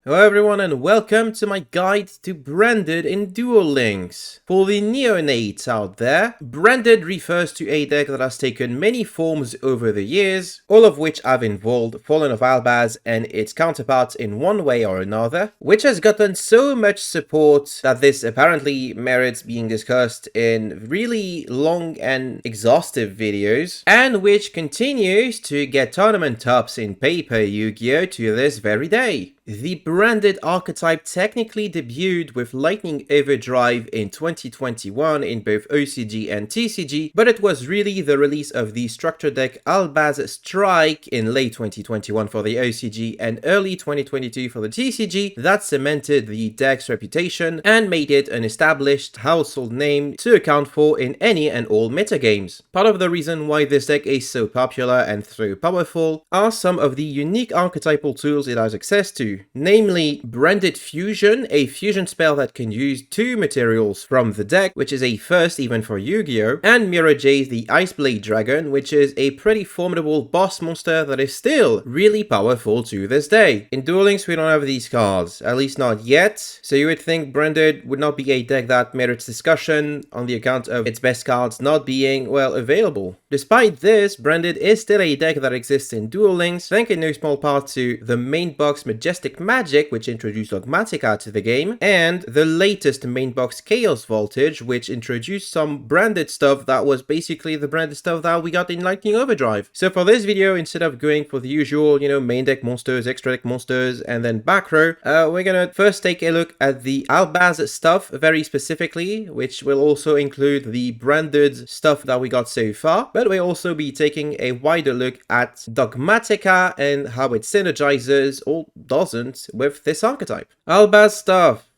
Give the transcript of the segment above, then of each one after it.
Hello everyone and welcome to my guide to Branded in Duel Links. For the neonates out there, Branded refers to a deck that has taken many forms over the years, all of which have involved Fallen of Albaz and its counterparts in one way or another, which has gotten so much support that this apparently merits being discussed in really long and exhaustive videos, and which continues to get tournament tops in paper Yu-Gi-Oh! To this very day. The Branded archetype technically debuted with Lightning Overdrive in 2021 in both OCG and TCG, but it was really the release of the structure deck Albaz-centric in late 2021 for the OCG and early 2022 for the TCG that cemented the deck's reputation and made it an established household name to account for in any and all metagames. Part of the reason why this deck is so popular and so powerful are some of the unique archetypal tools it has access to. Namely, Branded Fusion, a fusion spell that can use two materials from the deck, which is a first even for Yu-Gi-Oh! And Mirror J's the Iceblade Dragon, which is a pretty formidable boss monster that is still really powerful to this day. In Duel Links, we don't have these cards, at least not yet, so you would think Branded would not be a deck that merits discussion on the account of its best cards not being, well, available. Despite this, Branded is still a deck that exists in Duel Links, thanks in no small part to the main box Majestic Magic, which introduced Dogmatika to the game, and the latest main box Chaos Voltage, which introduced some branded stuff that was basically the branded stuff that we got in Lightning Overdrive. So for this video, instead of going for the usual, main deck monsters, extra deck monsters, and then back row, we're gonna first take a look at the Albaz stuff very specifically, which will also include the branded stuff that we got so far, but we'll also be taking a wider look at Dogmatika and how it synergizes or doesn't with this archetype. Albaz stuff.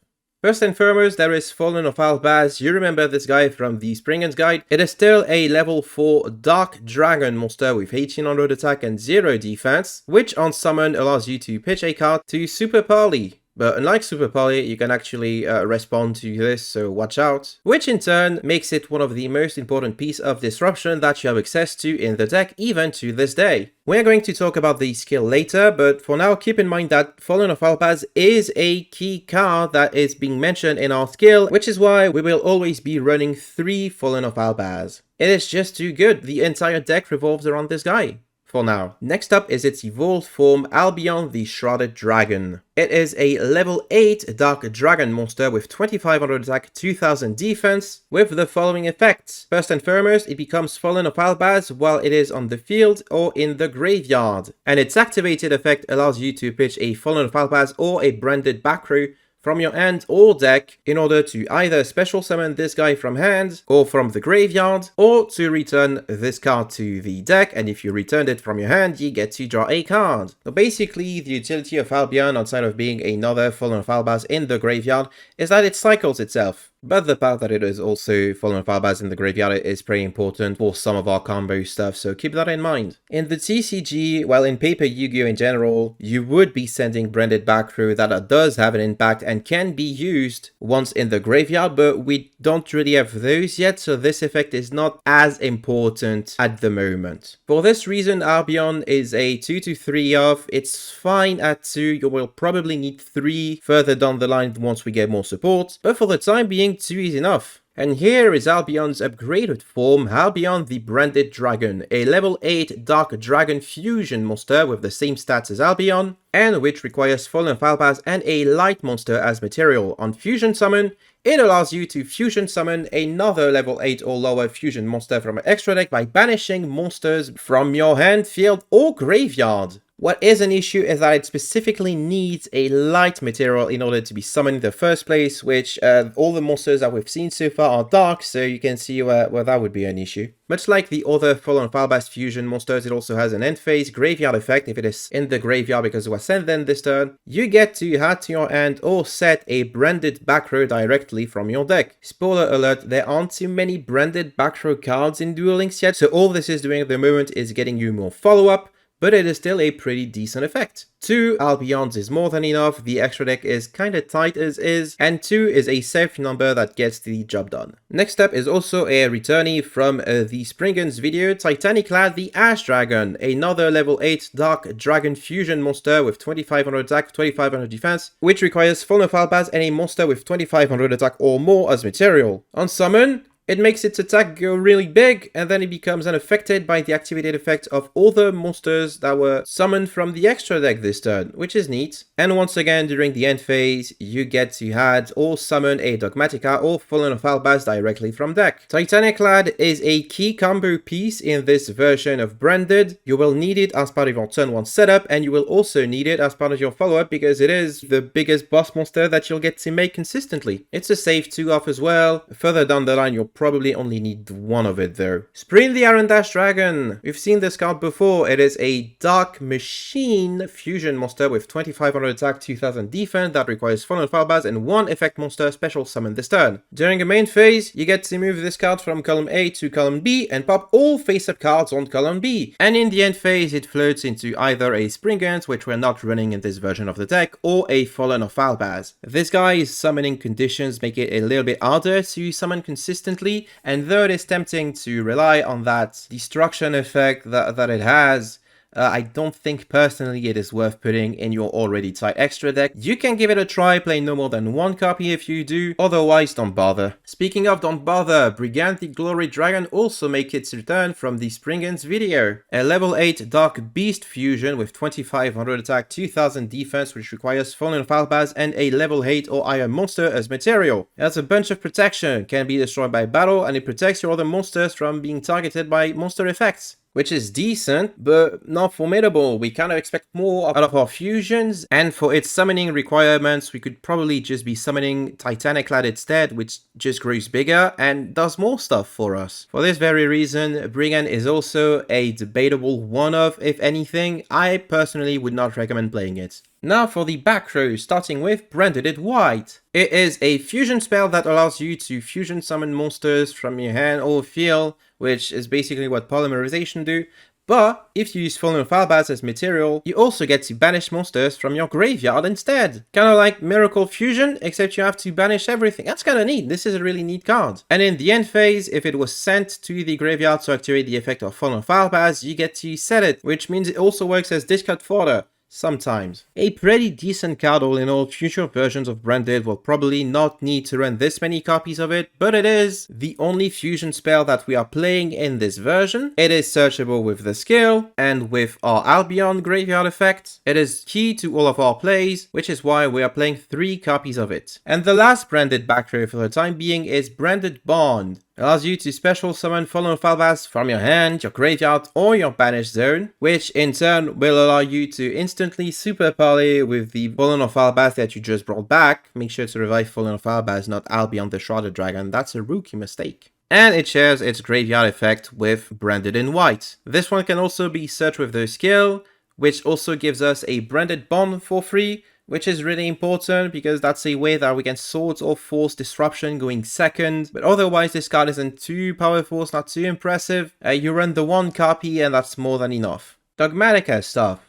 First and foremost, there is Fallen of Albaz. You remember this guy from the Springen's Guide. It is still a level 4 Dark Dragon monster with 1800 attack and 0 defense, which on summon allows you to pitch a card to Super Parley. But unlike Super Poly, you can actually respond to this, so watch out. Which in turn makes it one of the most important pieces of disruption that you have access to in the deck, even to this day. We're going to talk about the skill later, but for now keep in mind that Fallen of Albaz is a key card that is being mentioned in our skill, which is why we will always be running 3 Fallen of Albaz. It is just too good. The entire deck revolves around this guy. For now. Next up is its evolved form, Albion the Shrouded Dragon. It is a level 8 Dark Dragon monster with 2500 attack, 2000 defense, with the following effects. First and foremost, it becomes Fallen of Albaz while it is on the field or in the graveyard, and its activated effect allows you to pitch a Fallen of Albaz or a branded back row from your hand or deck in order to either special summon this guy from hand or from the graveyard, or to return this card to the deck, and if you returned it from your hand, you get to draw a card. So basically, the utility of Albion, outside of being another Fallen of Albaz in the graveyard, is that it cycles itself. But the fact that it is also Fallen of Albaz in the graveyard is pretty important for some of our combo stuff, so keep that in mind. In the TCG, well, in paper Yu-Gi-Oh! In general, you would be sending branded back row that does have an impact and can be used once in the graveyard, but we don't really have those yet, so this effect is not as important at the moment. For this reason, Albion is a 2 to 3 off. It's fine at 2, you will probably need 3 further down the line once we get more support, but for the time being, 2 is enough. And here is Albion's upgraded form, Albion the Branded Dragon, a level 8 Dark Dragon fusion monster with the same stats as Albion, and which requires Fallen of Albaz and a light monster as material. On fusion summon, it allows you to fusion summon another level 8 or lower fusion monster from an extra deck by banishing monsters from your hand, field, or graveyard. What is an issue is that it specifically needs a light material in order to be summoned in the first place, which all the monsters that we've seen so far are dark, so you can see where that would be an issue. Much like the other Fallen of Albaz fusion monsters, it also has an end phase graveyard effect. If it is in the graveyard because it was sent then this turn, you get to add to your hand or set a branded back row directly from your deck. Spoiler alert, there aren't too many branded back row cards in Duel Links yet, so all this is doing at the moment is getting you more follow-up, but it is still a pretty decent effect. 2 Albions is more than enough, the extra deck is kinda tight as is, and 2 is a safe number that gets the job done. Next up is also a returnee from the Springens video, Titaniclad the Ash Dragon, another level 8 Dark Dragon Fusion monster with 2500 attack, 2500 defense, which requires Fallen of Albaz and a monster with 2500 attack or more as material. On summon, it makes its attack go really big, and then it becomes unaffected by the activated effect of all the monsters that were summoned from the extra deck this turn, which is neat. And once again, during the end phase, you get to add or summon a Dogmatika or Fallen of Albaz directly from deck. Titaniclad is a key combo piece in this version of Branded. You will need it as part of your turn 1 setup, and you will also need it as part of your follow-up because it is the biggest boss monster that you'll get to make consistently. It's a safe 2-off as well. Further down the line, you'll probably only need 1 of it though. Sprint the Iron Dash Dragon. We've seen this card before. It is a Dark Machine fusion monster with 2500 attack, 2000 defense that requires Fallen of Albaz and 1 effect monster special summon this turn. During a main phase, you get to move this card from column A to column B and pop all face-up cards on column B. And in the end phase, it floats into either a Springens, which we're not running in this version of the deck, or a Fallen of Albaz. This guy's summoning conditions make it a little bit harder to summon consistently, and though it is tempting to rely on that destruction effect that it has, I don't think personally it is worth putting in your already tight extra deck. You can give it a try, play no more than 1 copy if you do, otherwise don't bother. Speaking of don't bother, Brigand the Glory Dragon also makes its return from the Springens video. A level 8 Dark Beast fusion with 2500 attack, 2000 defense, which requires Fallen of Albaz and a level 8 or higher monster as material. It has a bunch of protection, can be destroyed by battle, and it protects your other monsters from being targeted by monster effects, which is decent, but not formidable. We kind of expect more out of our fusions, and for its summoning requirements, we could probably just be summoning Titaniclad instead, which just grows bigger and does more stuff for us. For this very reason, Brigand is also a debatable one-of, if anything. I personally would not recommend playing it. Now for the back row, starting with Branded in White. It is a fusion spell that allows you to fusion summon monsters from your hand or field, which is basically what polymerization do. But if you use Fallen of Albaz as material, you also get to banish monsters from your graveyard instead. Kinda like Miracle Fusion, except you have to banish everything. That's kinda neat. This is a really neat card. And in the end phase, if it was sent to the graveyard to activate the effect of Fallen of Albaz, you get to set it, which means it also works as discard fodder. Sometimes. A pretty decent card all in all. Future versions of Branded will probably not need to run this many copies of it, but it is the only fusion spell that we are playing in this version. It is searchable with the skill and with our Albion graveyard effect. It is key to all of our plays, which is why we are playing 3 copies of it. And the last Branded back row for the time being is Branded Bond. Allows you to special summon Fallen of Albaz from your hand, your graveyard, or your banished zone, which in turn will allow you to instantly super parley with the Fallen of Albaz that you just brought back. Make sure to revive Fallen of Albaz, not Albion the Shrouded Dragon. That's a rookie mistake. And it shares its graveyard effect with Branded in White. This one can also be searched with the skill, which also gives us a Branded Bond for free, which is really important because that's a way that we can sort or force disruption going second. But otherwise, this card isn't too powerful, it's not too impressive. You run the 1 copy and that's more than enough. Dogmatika stuff.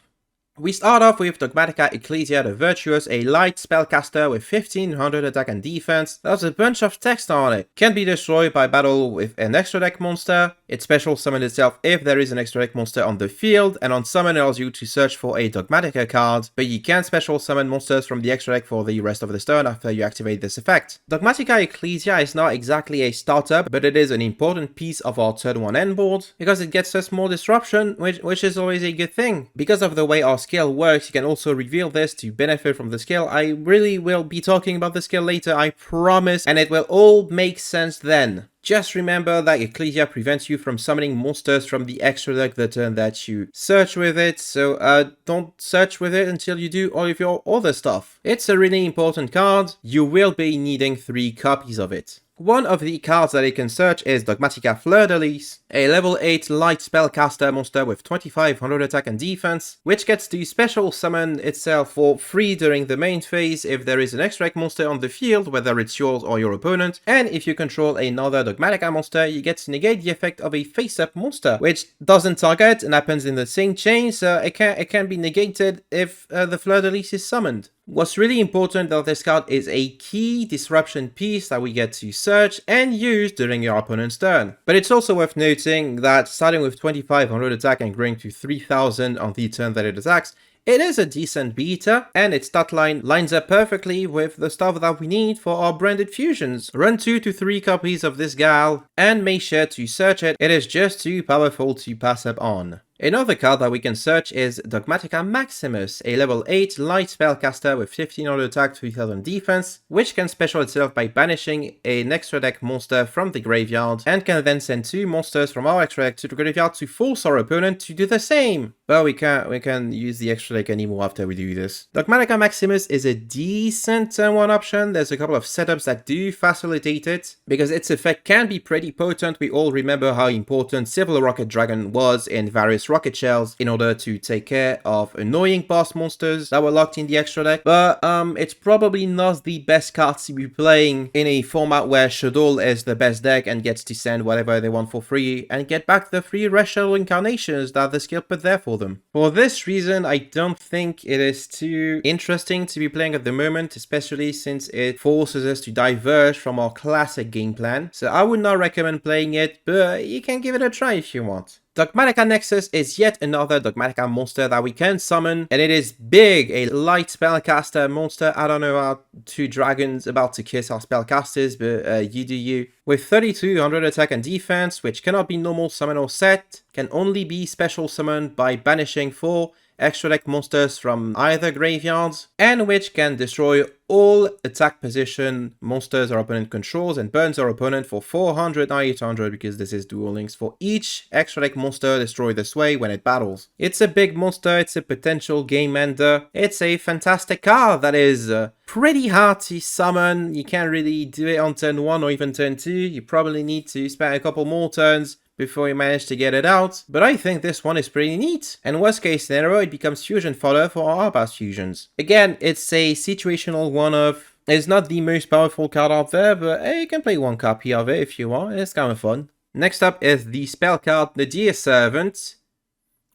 We start off with Dogmatika Ecclesia the Virtuous, a light spellcaster with 1500 attack and defense. There's a bunch of text on it. Can be destroyed by battle with an extra deck monster. It special summons itself if there is an extra deck monster on the field, and on summon allows you to search for a Dogmatika card, but you can special summon monsters from the extra deck for the rest of this turn after you activate this effect. Dogmatika Ecclesia is not exactly a startup, but it is an important piece of our turn 1 end board, because it gets us more disruption, which is always a good thing. Because of the way our skill works, you can also reveal this to benefit from the skill. I really will be talking about the skill later, I promise, and it will all make sense then. Just remember that Ecclesia prevents you from summoning monsters from the extra deck the turn that you search with it, so don't search with it until you do all of your other stuff. It's a really important card. You will be needing 3 copies of it. One of the cards that it can search is Dogmatika Fleur-de-Lis, a level 8 light spellcaster monster with 2500 attack and defense, which gets to special summon itself for free during the main phase if there is an extra monster on the field, whether it's yours or your opponent, and if you control another Dogmatika monster, you get to negate the effect of a face-up monster, which doesn't target and happens in the same chain, so it can be negated if the Fleur-de-Lis is summoned. What's really important that this card is a key disruption piece that we get to search and use during your opponent's turn. But it's also worth noting that starting with 2500 attack and growing to 3000 on the turn that it attacks, it is a decent beta, and its stat line lines up perfectly with the stuff that we need for our branded fusions. Run 2 to 3 copies of this gal, and make sure to search it. It is just too powerful to pass up on. Another card that we can search is Dogmatika Maximus, a level 8 light spellcaster with 1500 attack, 3000 defense, which can special itself by banishing an extra deck monster from the graveyard, and can then send 2 monsters from our extra deck to the graveyard to force our opponent to do the same. But we can't use the extra deck anymore after we do this. Dogmatika Maximus is a decent turn 1 option. There's a couple of setups that do facilitate it, because its effect can be pretty potent. We all remember how important Civil Rocket Dragon was in various rocket shells in order to take care of annoying boss monsters that were locked in the extra deck. But it's probably not the best card to be playing in a format where Shadowll is the best deck and gets to send whatever they want for free and get back the free Red Shadow incarnations that the skill put there for them. For this reason, I don't think it is too interesting to be playing at the moment, especially since it forces us to diverge from our classic game plan. So I would not recommend playing it, but you can give it a try if you want. Dogmatika Nexus is yet another Dogmatika monster that we can summon, and it is big, a light spellcaster monster. I don't know how 2 dragons about to kiss our spellcasters, but you do you. With 3200 attack and defense, which cannot be normal summon or set, can only be special summoned by banishing 4 extra deck monsters from either graveyards, and which can destroy all attack position monsters our opponent controls and burns our opponent for 400, not 800, because this is Duel Links, for each extra deck monster destroyed this way when it battles. It's a big monster, it's a potential game ender, it's a fantastic card that is pretty hard to summon. You can't really do it on turn 1 or even turn 2, you probably need to spend a couple more turns before you manage to get it out, but I think this one is pretty neat. And worst case scenario, it becomes fusion fodder for our Albaz fusions. Again, it's a situational one-off. It's not the most powerful card out there, but you can play 1 copy of it if you want, it's kind of fun. Next up is the spell card Nadir Servant,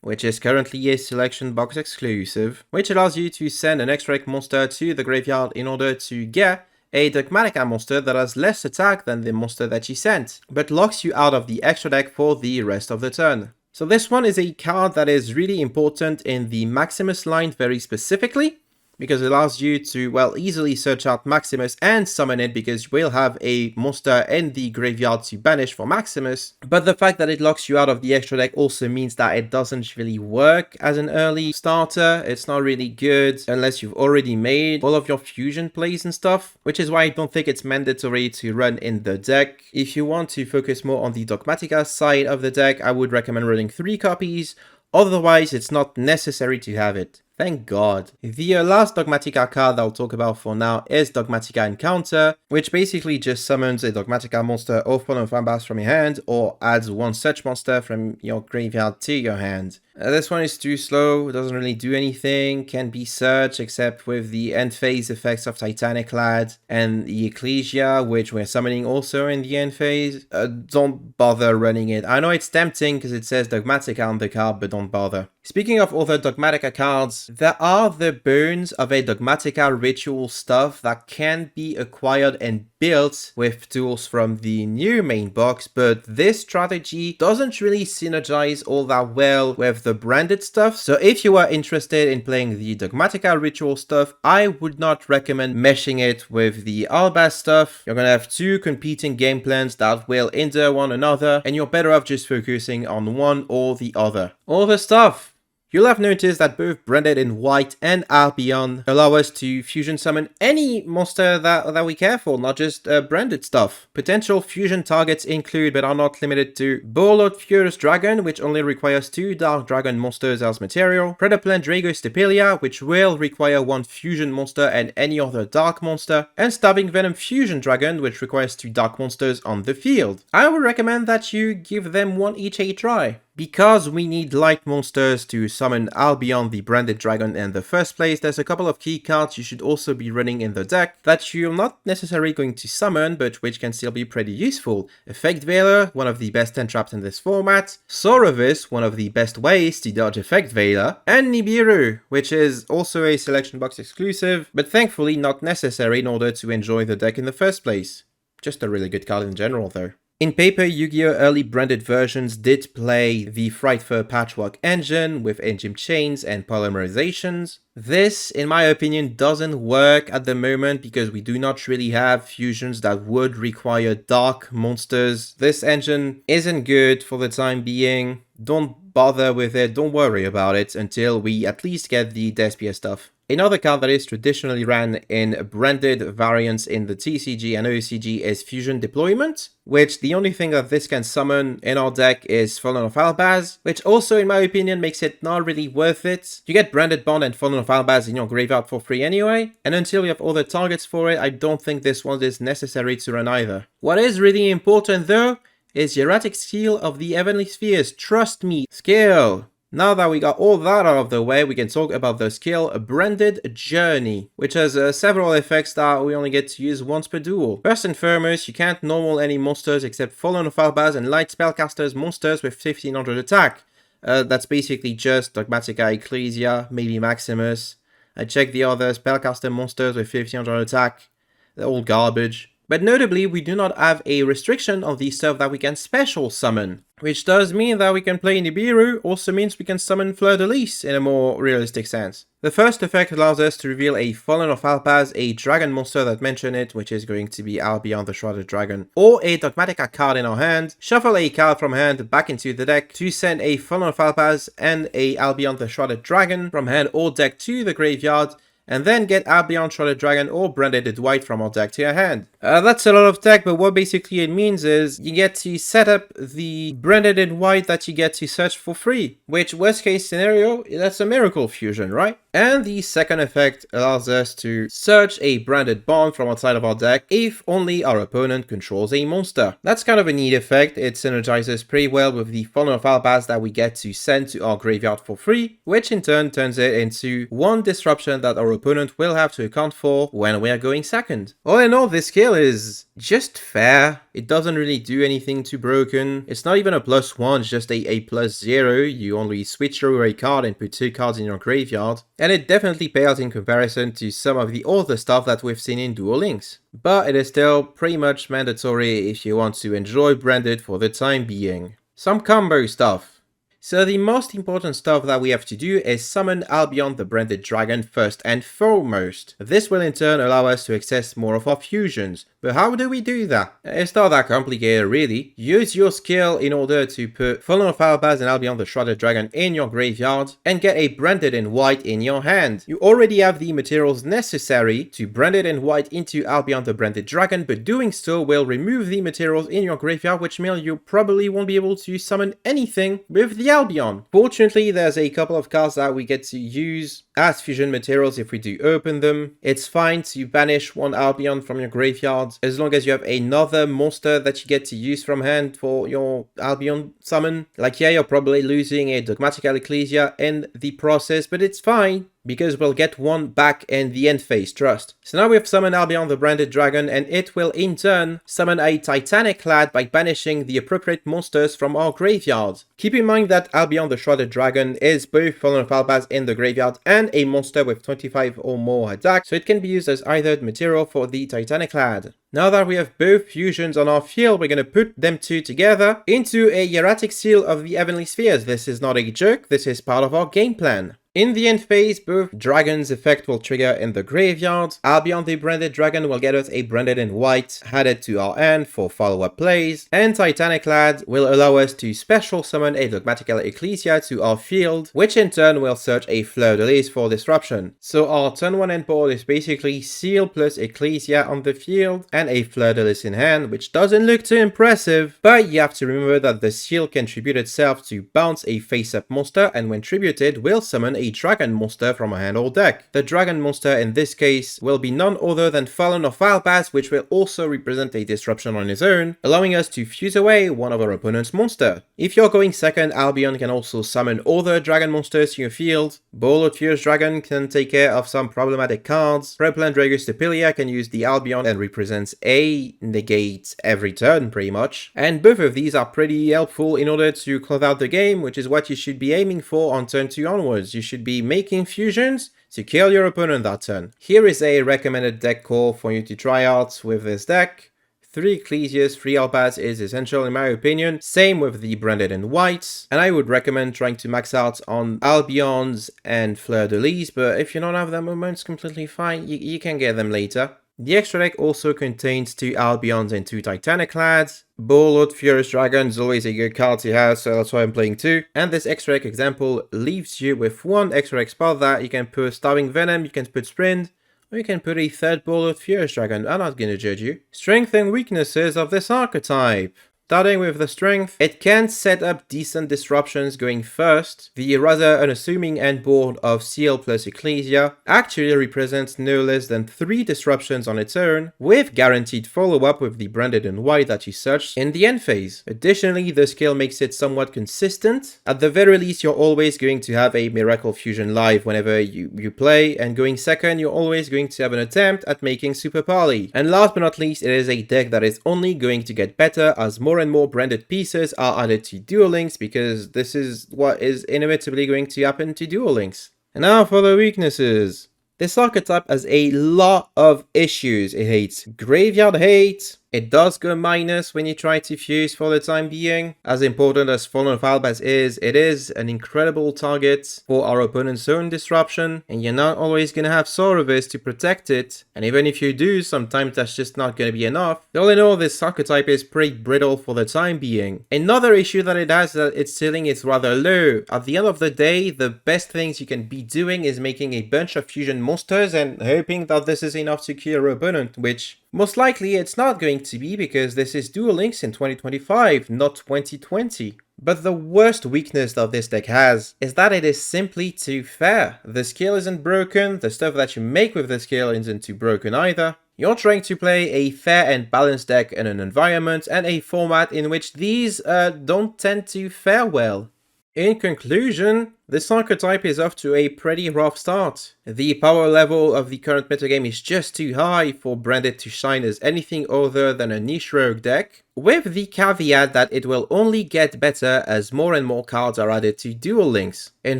which is currently a selection box exclusive, which allows you to send an extra monster to the graveyard in order to get a Dogmatika monster that has less attack than the monster that you sent, but locks you out of the extra deck for the rest of the turn. So this one is a card that is really important in the Maximus line very specifically, because it allows you to, well, easily search out Maximus and summon it, because you will have a monster in the graveyard to banish for Maximus. But the fact that it locks you out of the extra deck also means that it doesn't really work as an early starter. It's not really good unless you've already made all of your fusion plays and stuff, which is why I don't think it's mandatory to run in the deck. If you want to focus more on the Dogmatika side of the deck, I would recommend running 3 copies. Otherwise, it's not necessary to have it. Thank God. The last Dogmatika card I'll talk about for now is Dogmatika Encounter, which basically just summons a Dogmatika monster off one of Albaz from your hand, or adds 1 such monster from your graveyard to your hand. This one is too slow, doesn't really do anything, can be searched except with the end phase effects of Titanic Lad and the Ecclesia, which we're summoning also in the end phase. Don't bother running it. I know it's tempting because it says Dogmatika on the card, but don't bother. Speaking of other Dogmatika cards, there are the bones of a Dogmatika ritual stuff that can be acquired and built with tools from the new main box, but this strategy doesn't really synergize all that well with the branded stuff. So if you are interested in playing the Dogmatika ritual stuff, I would not recommend meshing it with the Albaz stuff. You're gonna have 2 competing game plans that will hinder one another, and you're better off just focusing on one or the other. All the stuff. You'll have noticed that both Branded in White and Albion allow us to fusion summon any monster that we care for, not just branded stuff. Potential fusion targets include, but are not limited to, Borlord Furious Dragon, which only requires 2 Dark Dragon monsters as material, Predaplant Drago Stepelia, which will require 1 fusion monster and any other dark monster, and Stabbing Venom Fusion Dragon, which requires 2 dark monsters on the field. I would recommend that you give them one each a try. Because we need light monsters to summon Albion the Branded Dragon in the first place, there's a couple of key cards you should also be running in the deck that you're not necessarily going to summon, but which can still be pretty useful. Effect Veiler, one of the best 10 traps in this format, Sauravis, one of the best ways to dodge Effect Veiler, and Nibiru, which is also a selection box exclusive, but thankfully not necessary in order to enjoy the deck in the first place. Just a really good card in general though. In paper, Yu-Gi-Oh! Early branded versions did play the Frightfur Patchwork engine with engine chains and polymerizations. This, in my opinion, doesn't work at the moment because we do not really have fusions that would require dark monsters. This engine isn't good for the time being. Don't bother with it, don't worry about it until we at least get the Despia stuff. Another card that is traditionally ran in branded variants in the TCG and OCG is Fusion Deployment, which the only thing that this can summon in our deck is Fallen of Albaz, which also in my opinion makes it not really worth it. You get Branded Bond and Fallen of Albaz in your graveyard for free anyway, and until you have other targets for it, I don't think this one is necessary to run either. What is really important though is Hieratic Seal of the Heavenly Spheres, trust me. Skill! Now that we got all that out of the way, we can talk about the skill Branded Journey, which has several effects that we only get to use once per duel. First and foremost, you can't normal any monsters except Fallen of Albaz and Light Spellcasters monsters with 1500 attack. That's basically just Dogmatika, Ecclesia, maybe Maximus. I checked the other Spellcaster monsters with 1500 attack. They're all garbage. But notably, we do not have a restriction on the stuff that we can special summon, which does mean that we can play Nibiru, also means we can summon Fleur-de-Lis in a more realistic sense. The first effect allows us to reveal a Fallen of Albaz, a dragon monster that mentioned it, which is going to be Albion the Shrouded Dragon, or a Dogmatika card in our hand, shuffle a card from hand back into the deck to send a Fallen of Albaz and a Albion the Shrouded Dragon from hand or deck to the graveyard, and then get Albion Shrouded Dragon or Branded White from our deck to your hand. That's a lot of tech, but what basically it means is you get to set up the Branded in White that you get to search for free, which worst case scenario, that's a miracle fusion, right? And the second effect allows us to search a Branded Bond from outside of our deck if only our opponent controls a monster. That's kind of a neat effect. It synergizes pretty well with the Fallen of Albaz that we get to send to our graveyard for free, which in turn turns it into one disruption that our opponent will have to account for when we are going second. All in all, this skill is just fair. It doesn't really do anything too broken. It's not even a +1, it's just a +0. You only switch over a card and put 2 cards in your graveyard. And it definitely pales in comparison to some of the other stuff that we've seen in Duel Links. But it is still pretty much mandatory if you want to enjoy Branded for the time being. Some combo stuff. So the most important stuff that we have to do is summon Albion the Branded Dragon first and foremost. This will in turn allow us to access more of our fusions. But how do we do that? It's not that complicated really. Use your skill in order to put Fallen of Albaz and Albion the Shrouded Dragon in your graveyard and get a Branded in White in your hand. You already have the materials necessary to Branded in White into Albion the Branded Dragon, but doing so will remove the materials in your graveyard, which means you probably won't be able to summon anything with the Albion. Fortunately, there's a couple of cards that we get to use as fusion materials if we do open them. It's fine to banish one Albion from your graveyard as long as you have another monster that you get to use from hand for your Albion summon. Like, yeah, you're probably losing a Dogmatika Ecclesia in the process, but it's fine, because we'll get one back in the end phase, trust. So now we have summoned Albion the Branded Dragon, and it will in turn summon a Titanic Lad by banishing the appropriate monsters from our graveyard. Keep in mind that Albion the Shrouded Dragon is both Fallen of Albaz in the graveyard and a monster with 25 or more attack, so it can be used as either material for the Titanic Lad. Now that we have both fusions on our field, we're going to put them two together into a Hieratic Seal of the Heavenly Spheres. This is not a joke, this is part of our game plan. In the end phase, both Dragon's effect will trigger in the graveyard. Albion the branded dragon will get us a branded in white added to our hand for follow-up plays, and Titanic Lad will allow us to special summon a Dogmatika Ecclesia to our field, which in turn will search a Fleur-de-Lis for disruption. So our turn 1 end board is basically Seal plus Ecclesia on the field and a Fleur-de-Lis in hand, which doesn't look too impressive, but you have to remember that the Seal can tribute itself to bounce a face-up monster, and when tributed will summon a dragon monster from a hand or deck. The dragon monster in this case will be none other than Fallen of Albaz, which will also represent a disruption on his own, allowing us to fuse away one of our opponent's monster. If you're going second, Albion can also summon other dragon monsters to your field. Ball Fierce Dragon can take care of some problematic cards. Replan Dragus Tepilia can use the Albion and represents a negate every turn pretty much. And both of these are pretty helpful in order to close out the game, which is what you should be aiming for on turn 2 onwards. You should be making fusions to kill your opponent that turn. Here is a recommended deck call for you to try out with this deck. 3 Ecclesias, 3 Albaz is essential in my opinion, same with the branded in whites, and I would recommend trying to max out on Albions and Fleur-de-Lis, but if you don't have them, it's completely fine, you can get them later. The extra deck also contains 2 Albions and 2 Titanic Lads. Lord Furious Dragon is always a good card to have, so that's why I'm playing 2. And this extra deck example leaves you with 1 extra deck spell that you can put Starving Venom, you can put Sprint, or you can put a third Lord Furious Dragon. I'm not gonna judge you. Strength and weaknesses of this archetype. Starting with the strength, it can set up decent disruptions going first. The rather unassuming end board of Seal plus Ecclesia actually represents no less than 3 disruptions on its own, with guaranteed follow-up with the branded in white that you searched in the end phase. Additionally, the skill makes it somewhat consistent. At the very least, you're always going to have a Miracle Fusion live whenever you play, and going second, you're always going to have an attempt at making Super Parley. And last but not least, it is a deck that is only going to get better as more and more branded pieces are added to Duel Links, because this is what is inevitably going to happen to Duel Links. And now for the weaknesses. This archetype has a lot of issues. It hates graveyard hate. It does go minus when you try to fuse for the time being. As important as Fallen of Albaz is, it is an incredible target for our opponent's own disruption, and you're not always going to have Sorceress to protect it, and even if you do, sometimes that's just not going to be enough. All in all, this archetype is pretty brittle for the time being. Another issue that it has is that its ceiling is rather low. At the end of the day, the best things you can be doing is making a bunch of fusion monsters and hoping that this is enough to kill your opponent, which most likely it's not going to be, because this is Duel Links in 2025, not 2020. But the worst weakness that this deck has is that it is simply too fair. The skill isn't broken, the stuff that you make with the skill isn't too broken either. You're trying to play a fair and balanced deck in an environment and a format in which these don't tend to fare well. In conclusion, this archetype is off to a pretty rough start. The power level of the current metagame is just too high for Branded to shine as anything other than a niche rogue deck, with the caveat that it will only get better as more and more cards are added to Duel Links. In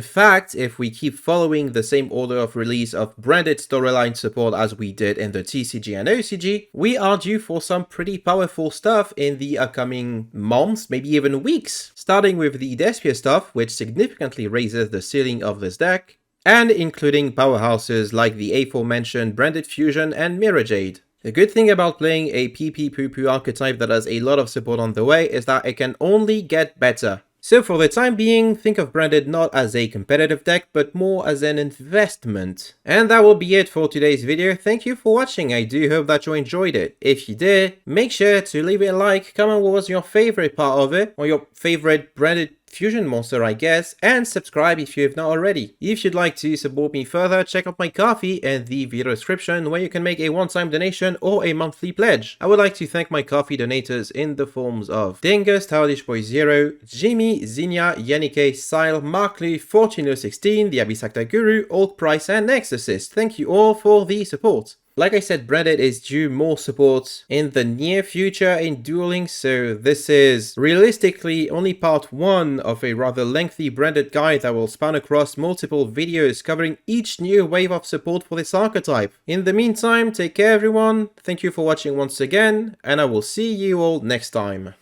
fact, if we keep following the same order of release of Branded storyline support as we did in the TCG and OCG, we are due for some pretty powerful stuff in the upcoming months, maybe even weeks, starting with the Despia stuff, which significantly raises the ceiling of this deck, and including powerhouses like the aforementioned Branded Fusion and Mirror Jade. The good thing about playing a PP poo poo archetype that has a lot of support on the way is that it can only get better. So for the time being, think of Branded not as a competitive deck, but more as an investment. And that will be it for today's video. Thank you for watching. I do hope that you enjoyed it. If you did, make sure to leave it a like, comment what was your favorite part of it, or your favorite Branded Fusion monster, I guess, and subscribe if you have not already. If you'd like to support me further, check out my Ko-fi in the video description, where you can make a one-time donation or a monthly pledge. I would like to thank my Ko-fi donators in the forms of Dingus, Towdish Boy 0, Jimmy, Zinnia, Yannick, Sile, Markley, Fortuno16, the Abisacta Guru, Old Price, and Nexusist. Thank you all for the support. Like I said, Branded is due more support in the near future in Duel Links, so this is realistically only part 1 of a rather lengthy Branded guide that will span across multiple videos covering each new wave of support for this archetype. In the meantime, take care everyone, thank you for watching once again, and I will see you all next time.